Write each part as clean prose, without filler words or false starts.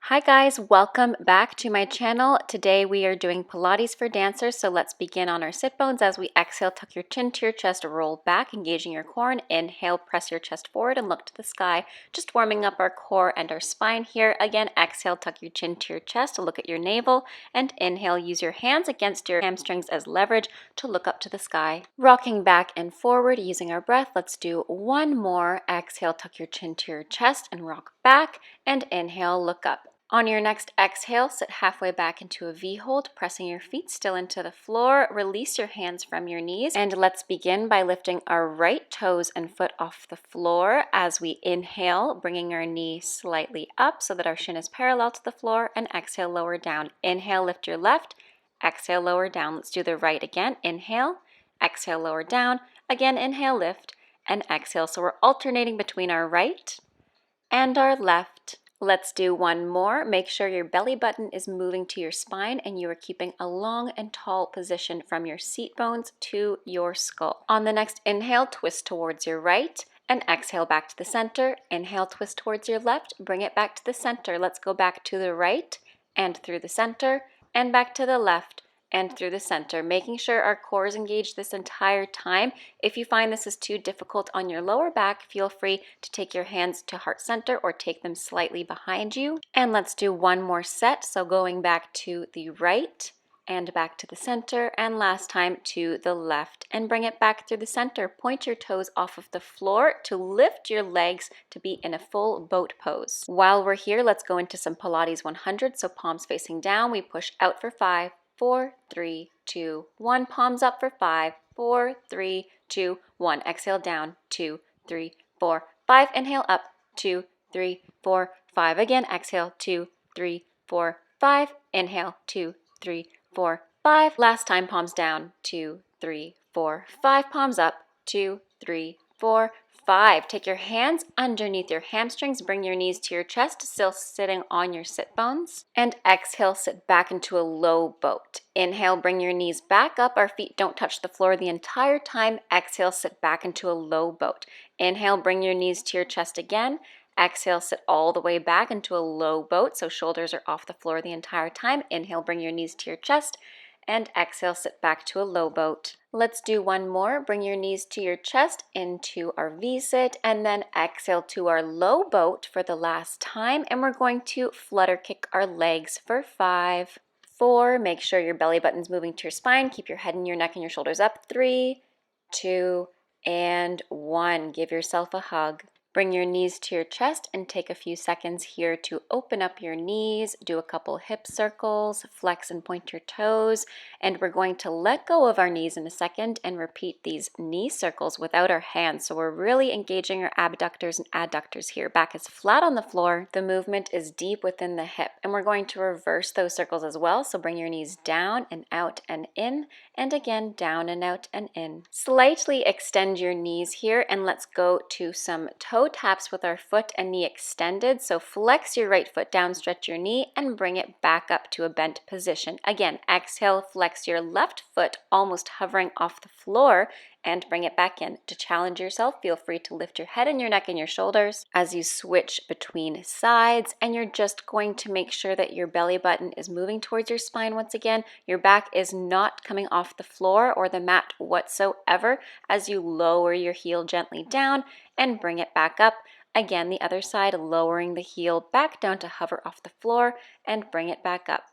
Hi guys, welcome back to my channel. Today we are doing Pilates for dancers, so let's begin on our sit bones. As we exhale, tuck your chin to your chest, roll back, engaging your core, and inhale, press your chest forward and look to the sky, just warming up our core and our spine here. Again, exhale, tuck your chin to your chest, look at your navel, and inhale, use your hands against your hamstrings as leverage to look up to the sky. Rocking back and forward using our breath, let's do one more. Exhale, tuck your chin to your chest and rock back, and inhale, look up. On your next exhale, sit halfway back into a V hold, pressing your feet still into the floor. Release your hands from your knees, and let's begin by lifting our right toes and foot off the floor as we inhale, bringing our knee slightly up so that our shin is parallel to the floor, and exhale, lower down. Inhale, lift your left, exhale, lower down. Let's do the right again. Inhale, exhale, lower down. Again, inhale, lift, and exhale. So we're alternating between our right and our left. Let's do one more. Make sure your belly button is moving to your spine and you are keeping a long and tall position from your seat bones to your skull. On the next inhale, twist towards your right and exhale back to the center. Inhale, twist towards your left, bring it back to the center. Let's go back to the right and through the center and back to the left and through the center, making sure our core is engaged this entire time. If you find this is too difficult on your lower back, feel free to take your hands to heart center or take them slightly behind you. And let's do one more set. So going back to the right and back to the center, and last time to the left, and bring it back through the center. Point your toes off of the floor to lift your legs to be in a full boat pose. While we're here, let's go into some Pilates 100. So palms facing down, we push out for 5, 4, 3, 2, 1. Palms up for 5, 4, 3, 2, 1. Exhale down, 2, 3, 4, 5. Inhale up, 2, 3, 4, 5. Again, exhale, 2, 3, 4, 5. Inhale, 2, 3, 4, 5. Last time, palms down, 2, 3, 4, 5. Palms up, 2, 3, 4, 5. Take your hands underneath your hamstrings, bring your knees to your chest, still sitting on your sit bones, and exhale, sit back into a low boat. Inhale, bring your knees back up, our feet don't touch the floor the entire time. Exhale, sit back into a low boat. Inhale, bring your knees to your chest again. Exhale, sit all the way back into a low boat, so shoulders are off the floor the entire time. Inhale, bring your knees to your chest, and exhale, sit back to a low boat. Let's do one more. Bring your knees to your chest into our V-sit, and then exhale to our low boat for the last time. And we're going to flutter kick our legs for 5, 4. Make sure your belly button's moving to your spine. Keep your head and your neck and your shoulders up. 3, 2, and 1. Give yourself a hug. Bring your knees to your chest and take a few seconds here to open up your knees, do a couple hip circles, flex and point your toes, and we're going to let go of our knees in a second and repeat these knee circles without our hands. So we're really engaging our abductors and adductors here. Back is flat on the floor. The movement is deep within the hip, and we're going to reverse those circles as well. So bring your knees down and out and in, and again down and out and in. Slightly extend your knees here, and let's go to some toe taps with our foot and knee extended. So flex your right foot down, stretch your knee, and bring it back up to a bent position. Again, exhale, flex your left foot almost hovering off the floor and bring it back in. To challenge yourself, feel free to lift your head and your neck and your shoulders as you switch between sides, and you're just going to make sure that your belly button is moving towards your spine once again. Your back is not coming off the floor or the mat whatsoever as you lower your heel gently down and bring it back up. Again, the other side, lowering the heel back down to hover off the floor and bring it back up.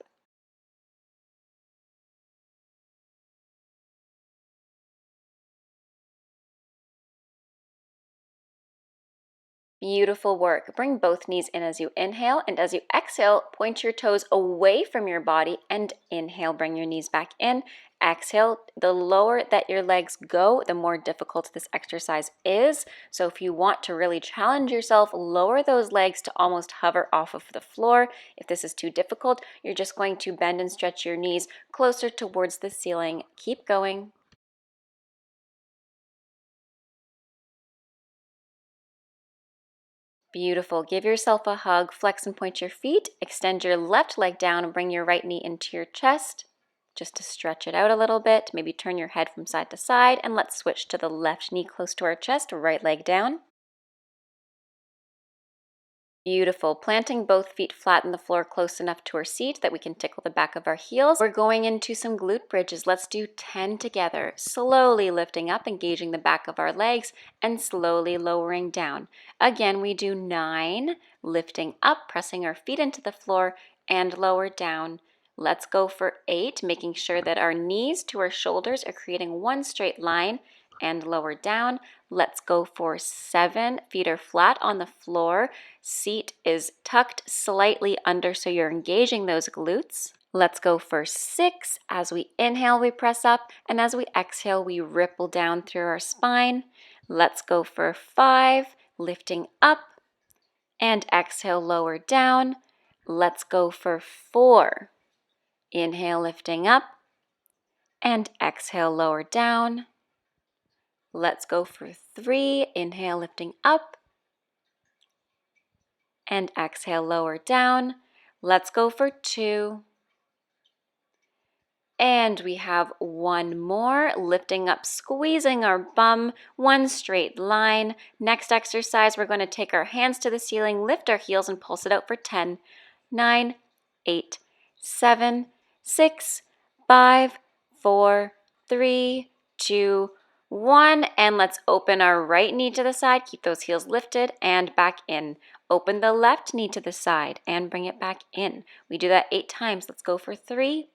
Beautiful work. Bring both knees in as you inhale, and as you exhale, point your toes away from your body and inhale, bring your knees back in. Exhale, the lower that your legs go, the more difficult this exercise is. So if you want to really challenge yourself, lower those legs to almost hover off of the floor. If this is too difficult, you're just going to bend and stretch your knees closer towards the ceiling. Keep going. Beautiful. Give yourself a hug, flex and point your feet, extend your left leg down and bring your right knee into your chest just to stretch it out a little bit. Maybe turn your head from side to side, and let's switch to the left knee close to our chest, right leg down. Beautiful. Planting both feet flat on the floor close enough to our seat that we can tickle the back of our heels. We're going into some glute bridges. Let's do 10 together. Slowly lifting up, engaging the back of our legs, and slowly lowering down. Again, we do 9, lifting up, pressing our feet into the floor, and lower down. Let's go for 8, making sure that our knees to our shoulders are creating one straight line, and lower down. Let's go for 7. Feet are flat on the floor. Seat is tucked slightly under, so you're engaging those glutes. Let's go for 6. As we inhale, we press up, and as we exhale, we ripple down through our spine. Let's go for 5, lifting up, and exhale, lower down. Let's go for 4. Inhale, lifting up, and exhale, lower down. Let's go for 3. Inhale, lifting up, and exhale, lower down. Let's go for 2. And we have 1 more, lifting up, squeezing our bum, one straight line. Next exercise, we're going to take our hands to the ceiling, lift our heels, and pulse it out for 10, 9, 8, 7, 6, 5, 4, 3, 2, 1. And let's open our right knee to the side. Keep those heels lifted and back in. Open the left knee to the side and bring it back in. We do that 8 times. Let's go for 3.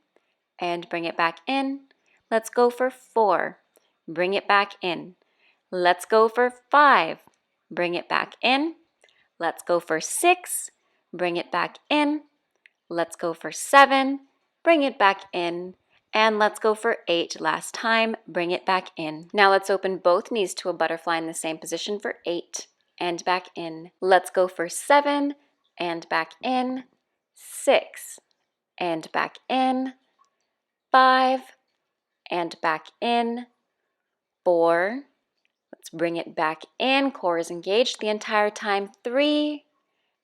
And bring it back in. Let's go for 4. Bring it back in. Let's go for 5. Bring it back in. Let's go for 6. Bring it back in. Let's go for 7. Bring it back in. And let's go for 8. Last time. Bring it back in. Now let's open both knees to a butterfly in the same position for 8. And back in. Let's go for 7. And back in. 6. And back in. 5, and back in. 4, let's bring it back in. Core is engaged the entire time. 3,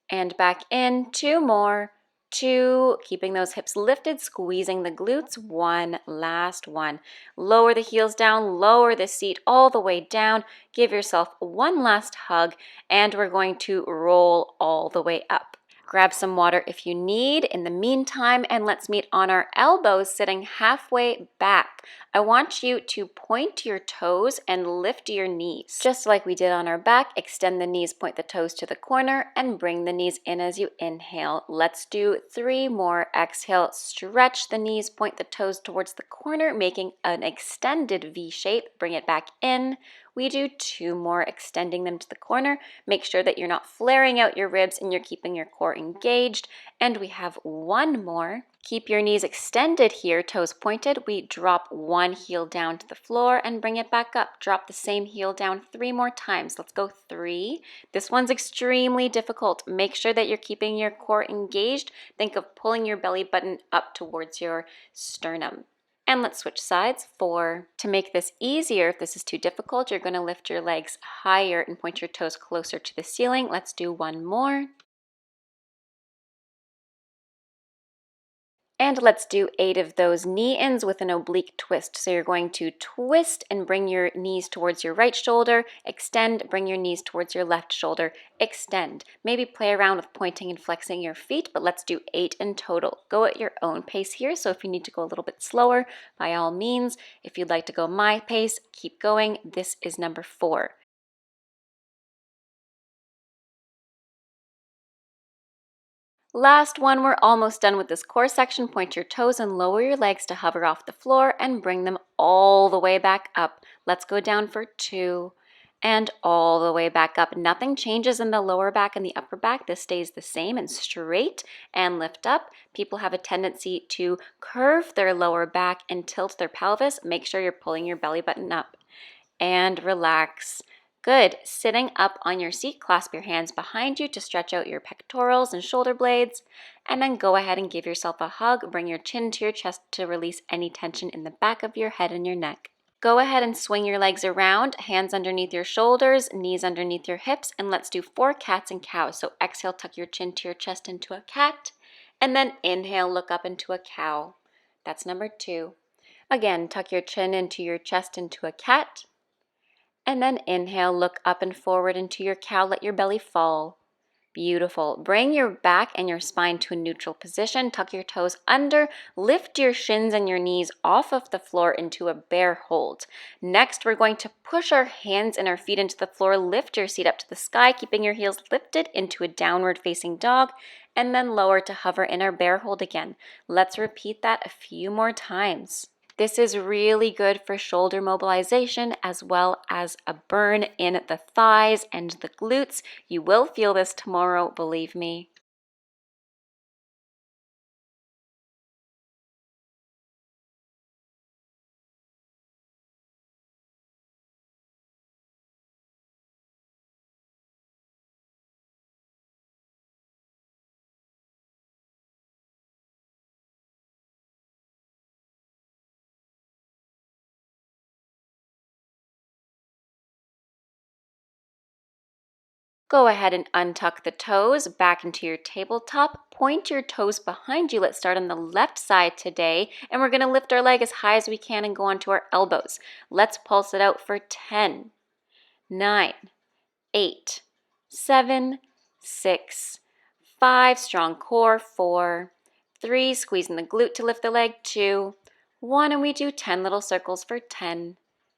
and back in. 2 more. 2, keeping those hips lifted, squeezing the glutes. 1, last one. Lower the heels down, lower the seat all the way down. Give yourself one last hug, and we're going to roll all the way up. Grab some water if you need in the meantime, and let's meet on our elbows, sitting halfway back. I want you to point your toes and lift your knees. Just like we did on our back, extend the knees, point the toes to the corner, and bring the knees in as you inhale. Let's do 3 more. Exhale, stretch the knees, point the toes towards the corner, making an extended V shape. Bring it back in. We do 2 more, extending them to the corner. Make sure that you're not flaring out your ribs and you're keeping your core engaged. And we have 1 more. Keep your knees extended here, toes pointed. We drop 1 heel down to the floor and bring it back up. Drop the same heel down 3 more times. Let's go 3. This one's extremely difficult. Make sure that you're keeping your core engaged. Think of pulling your belly button up towards your sternum. And let's switch sides. 4. To make this easier, if this is too difficult, you're going to lift your legs higher and point your toes closer to the ceiling. Let's do 1 more. And let's do 8 of those knee-ins with an oblique twist. So you're going to twist and bring your knees towards your right shoulder, extend, bring your knees towards your left shoulder, extend. Maybe play around with pointing and flexing your feet, but let's do 8 in total. Go at your own pace here, so if you need to go a little bit slower, by all means. If you'd like to go my pace, keep going. This is number 4. Last one, we're almost done with this core section. Point your toes and lower your legs to hover off the floor and bring them all the way back up. Let's go down for 2 and all the way back up. Nothing changes in the lower back and the upper back. This stays the same and straight and lift up. People have a tendency to curve their lower back and tilt their pelvis. Make sure you're pulling your belly button up and relax. Good. Sitting up on your seat, clasp your hands behind you to stretch out your pectorals and shoulder blades, and then go ahead and give yourself a hug. Bring your chin to your chest to release any tension in the back of your head and your neck. Go ahead and swing your legs around, hands underneath your shoulders, knees underneath your hips, and let's do 4 cats and cows. So exhale, tuck your chin to your chest into a cat, and then inhale, look up into a cow. That's number 2. Again, tuck your chin into your chest into a cat, and then inhale, look up and forward into your cow, let your belly fall. Beautiful. Bring your back and your spine to a neutral position. Tuck your toes under. Lift your shins and your knees off of the floor into a bear hold. Next, we're going to push our hands and our feet into the floor. Lift your seat up to the sky, keeping your heels lifted into a downward facing dog, and then lower to hover in our bear hold again. Let's repeat that a few more times. This is really good for shoulder mobilization as well as a burn in the thighs and the glutes. You will feel this tomorrow, believe me. Go ahead and untuck the toes back into your tabletop. Point your toes behind you. Let's start on the left side today, and we're going to lift our leg as high as we can and go onto our elbows. Let's pulse it out for 10, 9, 8, 7, 6, 5, strong core, 4, 3, squeezing the glute to lift the leg, 2, 1, and we do 10 little circles for 10,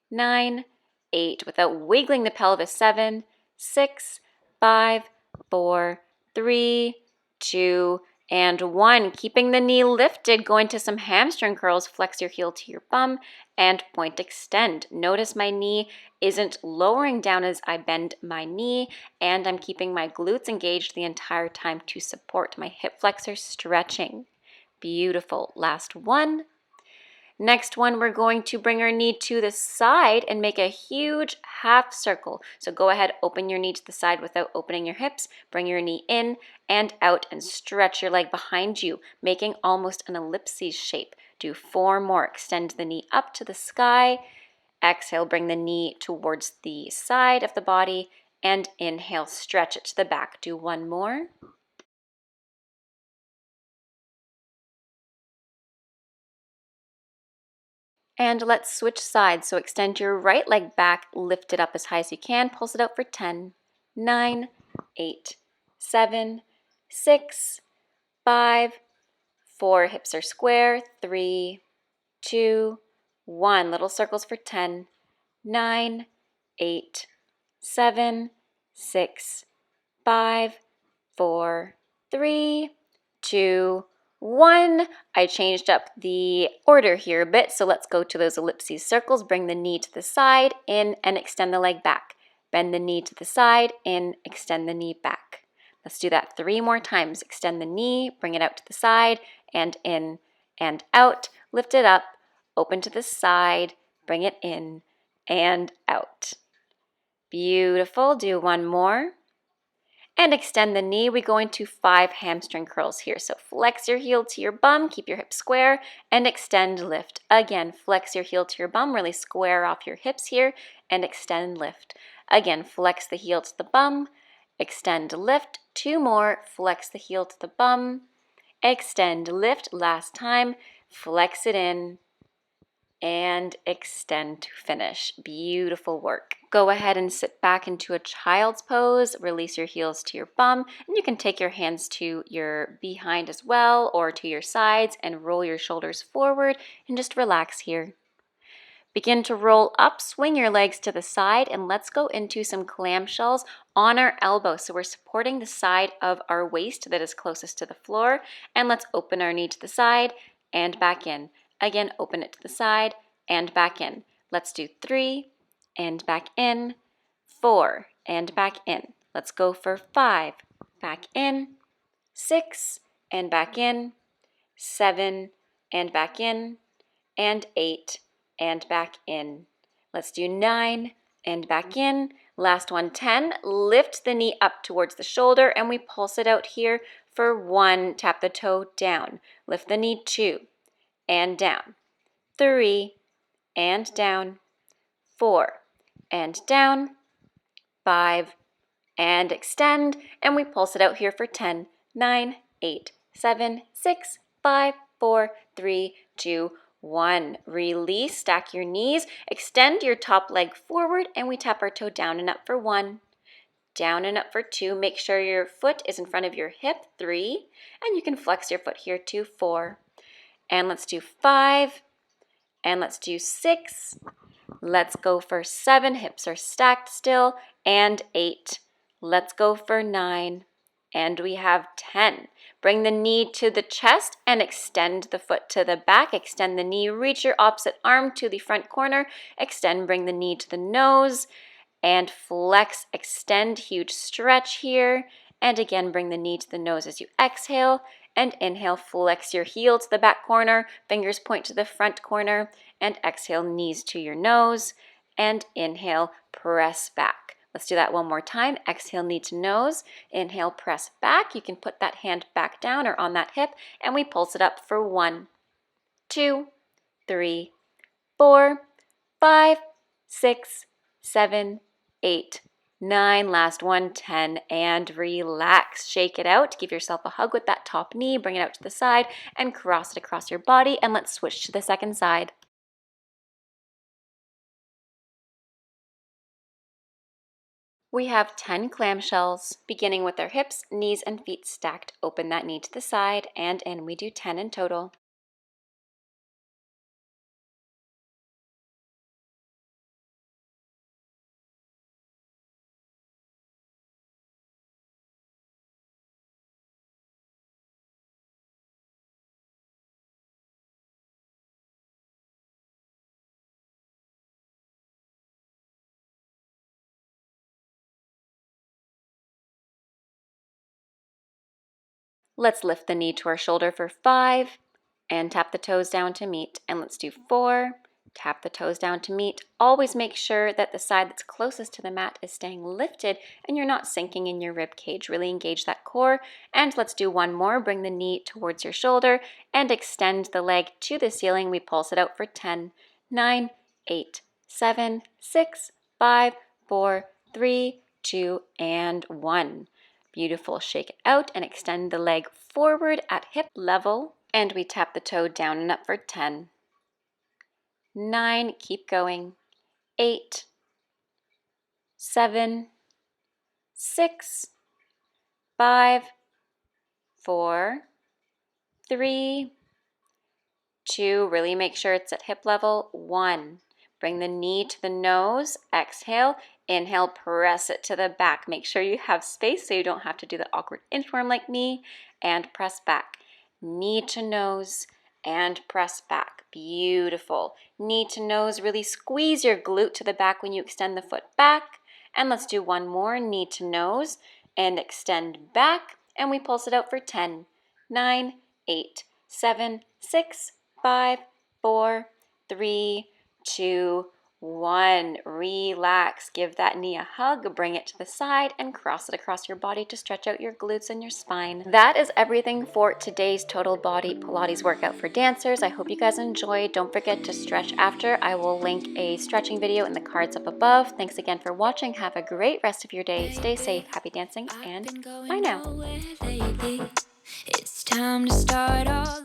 9, 8, without wiggling the pelvis, 7, 6, 5, 4, 3, 2, and 1. Keeping the knee lifted, go into some hamstring curls, flex your heel to your bum, and point extend. Notice my knee isn't lowering down as I bend my knee, and I'm keeping my glutes engaged the entire time to support my hip flexors stretching. Beautiful. Last one. Next one, we're going to bring our knee to the side and make a huge half circle. So go ahead, open your knee to the side without opening your hips. Bring your knee in and out and stretch your leg behind you, making almost an ellipses shape. Do 4 more. Extend the knee up to the sky. Exhale, bring the knee towards the side of the body, and inhale, stretch it to the back. Do 1 more. And let's switch sides. So extend your right leg back, lift it up as high as you can, pulse it out for 10, 9, 8, 7, 6, 5, 4, hips are square, 3, 2, 1. Little circles for 10, 9, 8, 7, 6, 5, 4, 3, 2, 1. I changed up the order here a bit, so let's go to those ellipses circles. Bring the knee to the side, in, and extend the leg back. Bend the knee to the side, in, extend the knee back. Let's do that 3 more times. Extend the knee, bring it out to the side, and in and out. Lift it up, open to the side, bring it in and out. Beautiful. Do 1 more. And extend the knee. We go into 5 hamstring curls here. So flex your heel to your bum, keep your hips square, and extend, lift. Again, flex your heel to your bum, really square off your hips here, and extend, lift. Again, flex the heel to the bum, extend, lift. 2 more, flex the heel to the bum, extend, lift. Last time, flex it in, and extend to finish. Beautiful work. Go ahead and sit back into a child's pose. Release your heels to your bum, and you can take your hands to your behind as well or to your sides and roll your shoulders forward and just relax here. Begin to roll up, swing your legs to the side, and let's go into some clamshells on our elbows. So we're supporting the side of our waist that is closest to the floor, and let's open our knee to the side and back in. Again, open it to the side and back in. Let's do 3 and back in, 4 and back in. Let's go for 5, back in, 6 and back in, 7 and back in, and 8 and back in. Let's do 9 and back in. Last one, 10. Lift the knee up towards the shoulder and we pulse it out here for 1. Tap the toe down. Lift the knee, 2 and down, 3 and down, 4 and down, 5 and extend, and we pulse it out here for 10, 9, 8, 7, 6, 5, 4, 3, 2, 1. Release, stack your knees, extend your top leg forward, and we tap our toe down and up for 1, down and up for 2. Make sure your foot is in front of your hip, 3, and you can flex your foot here too, 4. And let's do 5, and let's do 6. Let's go for 7, hips are stacked still, and 8. Let's go for 9, and we have 10. Bring the knee to the chest and extend the foot to the back. Extend the knee, reach your opposite arm to the front corner. Extend, bring the knee to the nose, and flex, extend, huge stretch here. And again, bring the knee to the nose as you exhale, and inhale, flex your heel to the back corner, fingers point to the front corner, and exhale, knees to your nose, and inhale, press back. Let's do that one more time. Exhale, knee to nose, inhale, press back. You can put that hand back down or on that hip, and we pulse it up for 1, 2, 3, 4, 5, 6, 7, 8, 9, last one, 10, and relax. Shake it out. Give yourself a hug with that top knee. Bring it out to the side and cross it across your body. And let's switch to the second side. We have 10 clamshells, beginning with our hips, knees, and feet stacked. Open that knee to the side and in. We do 10 in total. Let's lift the knee to our shoulder for 5 and tap the toes down to meet. And let's do 4, tap the toes down to meet. Always make sure that the side that's closest to the mat is staying lifted and you're not sinking in your rib cage. Really engage that core. And let's do one more. Bring the knee towards your shoulder and extend the leg to the ceiling. We pulse it out for 10, 9, 8, 7, 6, 5, 4, 3, 2, and 1. Beautiful. Shake it out and extend the leg forward at hip level. And we tap the toe down and up for 10, 9, keep going, 8, 7, 6, 5, 4, 3, 2, really make sure it's at hip level, 1. Bring the knee to the nose, exhale, inhale, press it to the back. Make sure you have space so you don't have to do the awkward inchworm like me, and press back. Knee to nose and press back. Beautiful. Knee to nose, really squeeze your glute to the back when you extend the foot back. And let's do one more, knee to nose and extend back. And we pulse it out for 10, 9, 8, 7, 6, 5, 4, 3, 2, 1. Relax. Give that knee a hug. Bring it to the side and cross it across your body to stretch out your glutes and your spine. That is everything for today's total body Pilates workout for dancers. I hope you guys enjoyed. Don't forget to stretch after. I will link a stretching video in the cards up above. Thanks again for watching. Have a great rest of your day. Stay safe. Happy dancing and bye now. It's time to start all